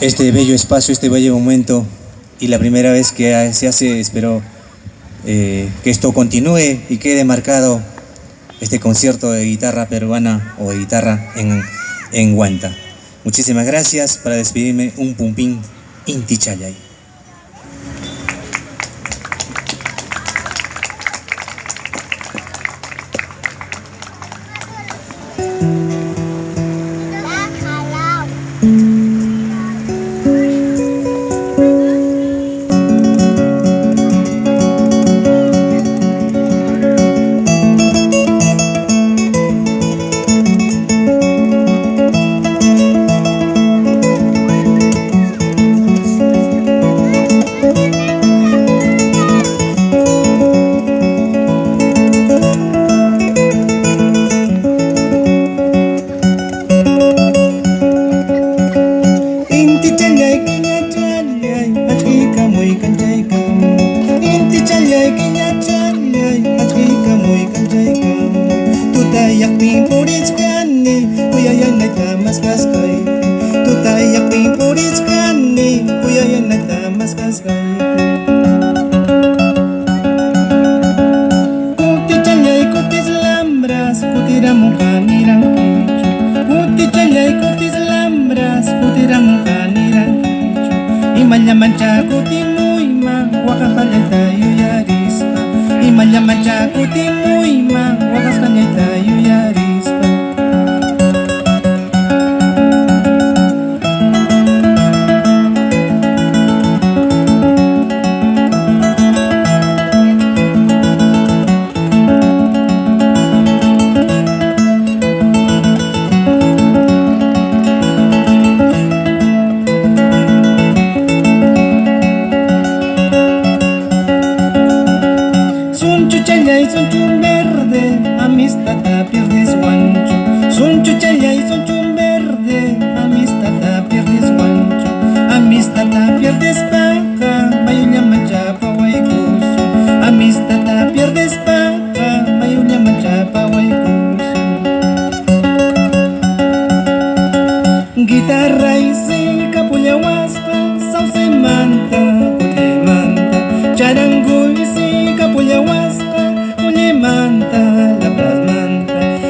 este bello espacio, este bello momento, y la primera vez que se hace, espero que esto continúe y quede marcado este concierto de guitarra peruana o de guitarra en Huanta. Muchísimas gracias. Para despedirme, un pumpín Inti Chayay.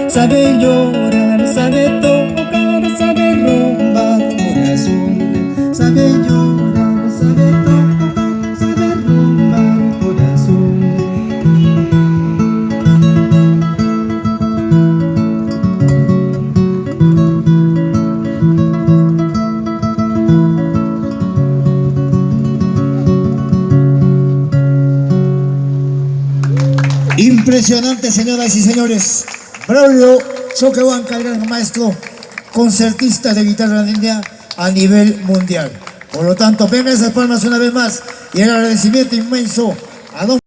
Sabe llorar, sabe tocar, sabe romper corazón. Sabe llorar, sabe tocar, sabe romper corazón. Impresionante, señoras y señores. Braulio Choquehuanca, el gran maestro concertista de guitarra andina a nivel mundial. Por lo tanto, vengan esas palmas una vez más y el agradecimiento inmenso a don